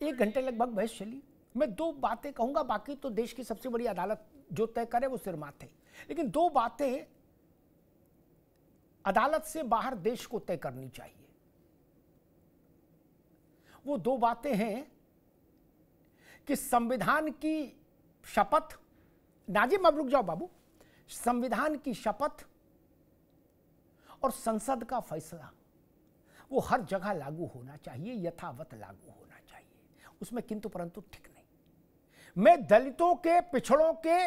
1 घंटे लगभग बहस चली। मैं 2 बातें कहूंगा, बाकी तो देश की सबसे बड़ी अदालत जो तय करे वो सिर माथे, लेकिन 2 बातें अदालत से बाहर देश को तय करनी चाहिए। वो 2 बातें हैं कि संविधान की शपथ, नाजिम अब रुक जाओ बाबू, संविधान की शपथ और संसद का फैसला वो हर जगह लागू होना चाहिए, यथावत लागू होना चाहिए, उसमें किंतु परंतु ठीक नहीं। मैं दलितों के, पिछड़ों के,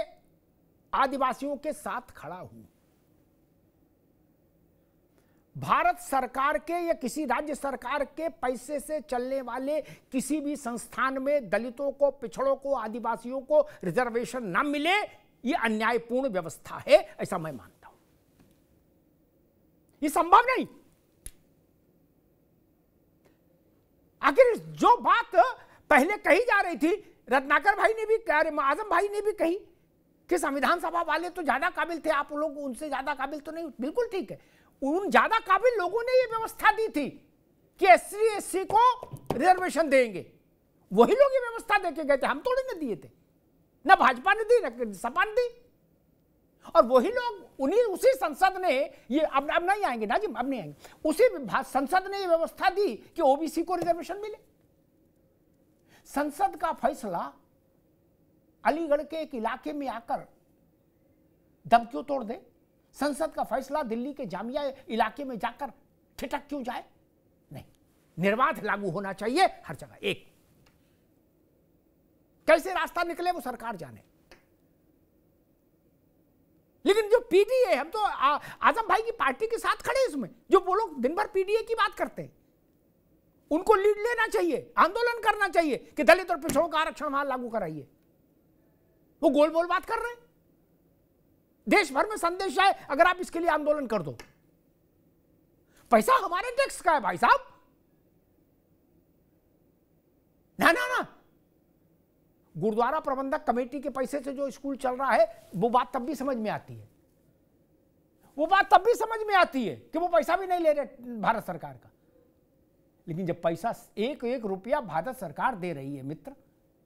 आदिवासियों के साथ खड़ा हूं। भारत सरकार के या किसी राज्य सरकार के पैसे से चलने वाले किसी भी संस्थान में दलितों को, पिछड़ों को, आदिवासियों को रिजर्वेशन ना मिले, ये अन्यायपूर्ण व्यवस्था है, ऐसा मैं मानता हूं। ये संभव नहीं। आखिर जो बात पहले कही जा रही थी, रत्नाकर भाई ने भी, आजम भाई ने भी कही कि संविधान सभा वाले तो ज्यादा काबिल थे, आप लोग उनसे ज्यादा काबिल तो नहीं। बिल्कुल ठीक है, उन ज्यादा काबिल लोगों ने ये व्यवस्था दी थी कि एससी एससी को रिजर्वेशन देंगे, वही लोग ये व्यवस्था देके गए थे, हम थोड़ी ना दिए थे, ना भाजपा ने दी ना सपा ने दी। और वही लोग, उसी संसद ने ये, अब नहीं आएंगे ना जी, अब नहीं आएंगे, उसी संसद ने ये व्यवस्था दी कि ओबीसी को रिजर्वेशन मिले। संसद का फैसला अलीगढ़ के एक इलाके में आकर दम क्यों तोड़ दे? संसद का फैसला दिल्ली के जामिया इलाके में जाकर ठिठक क्यों जाए? नहीं, निर्बाध लागू होना चाहिए हर जगह। एक कैसे रास्ता निकले वो सरकार जाने, लेकिन जो पीडीए, हम तो आजम भाई की पार्टी के साथ खड़े इसमें, जो वो लोग दिन भर पीडीए की बात करते हैं, उनको लीड लेना चाहिए, आंदोलन करना चाहिए कि दलित और पिछड़ों का आरक्षण वहां लागू कराइए। वो गोल बोल बात कर रहे हैं। देश भर में संदेश आए, अगर आप इसके लिए आंदोलन कर दो। पैसा हमारे टैक्स का है भाई साहब। ना ना ना, गुरुद्वारा प्रबंधक कमेटी के पैसे से जो स्कूल चल रहा है, वो बात तब भी समझ में आती है, वो बात तब भी समझ में आती है कि वो पैसा भी नहीं ले रहे भारत सरकार का। लेकिन जब पैसा 1-1 रुपया भारत सरकार दे रही है मित्र,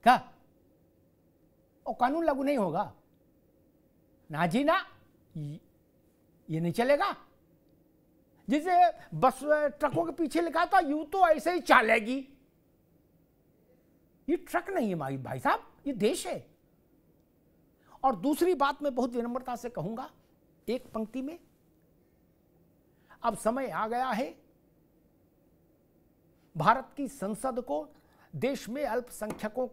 क्या और कानून लागू नहीं होगा? ना जी ना, ये नहीं चलेगा। जिसे बस ट्रकों के पीछे लिखा था यूं तो ऐसे ही चलेगी, ये ट्रक नहीं है भाई साहब, ये देश है। और दूसरी बात मैं बहुत विनम्रता से कहूंगा, एक पंक्ति में, अब समय आ गया है भारत की संसद को देश में अल्पसंख्यकों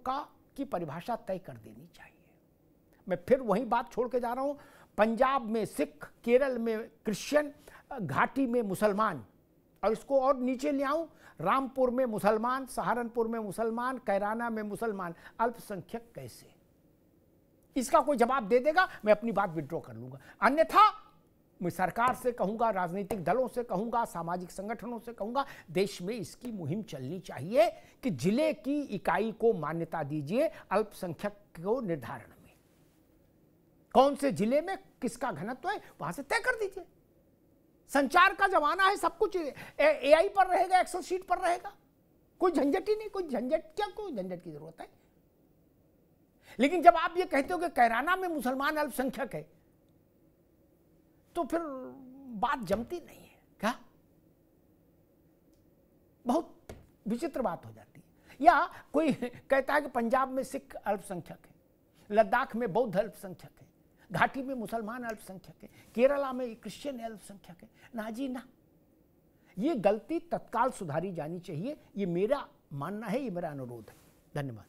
की परिभाषा तय कर देनी चाहिए। मैं फिर वही बात छोड़ के जा रहा हूं, पंजाब में सिख, केरल में क्रिश्चियन, घाटी में मुसलमान, और इसको और नीचे ले आऊं, रामपुर में मुसलमान, सहारनपुर में मुसलमान, कैराना में मुसलमान, अल्पसंख्यक कैसे? इसका कोई जवाब दे देगा, मैं अपनी बात विड्रॉ कर लूंगा। अन्यथा मैं सरकार से कहूंगा, राजनीतिक दलों से कहूंगा, सामाजिक संगठनों से कहूंगा, देश में इसकी मुहिम चलनी चाहिए कि जिले की इकाई को मान्यता दीजिए अल्पसंख्यक को निर्धारण में। कौन से जिले में किसका घनत्व है वहां से तय कर दीजिए। संचार का जमाना है, सब कुछ एआई पर रहेगा, एक्सेल शीट पर रहेगा, कोई झंझट ही नहीं। कोई झंझट क्या, कोई झंझट की जरूरत है? लेकिन जब आप ये कहते हो कि कैराना में मुसलमान अल्पसंख्यक है, तो फिर बात जमती नहीं है क्या? बहुत विचित्र बात हो जाती है। या कोई कहता है कि पंजाब में सिख अल्पसंख्यक है, लद्दाख में बौद्ध अल्पसंख्यक है, घाटी में मुसलमान अल्पसंख्यक है, केरला में क्रिश्चियन अल्पसंख्यक है। ना जी ना, ये गलती तत्काल सुधारी जानी चाहिए, ये मेरा मानना है, ये मेरा अनुरोध है। धन्यवाद।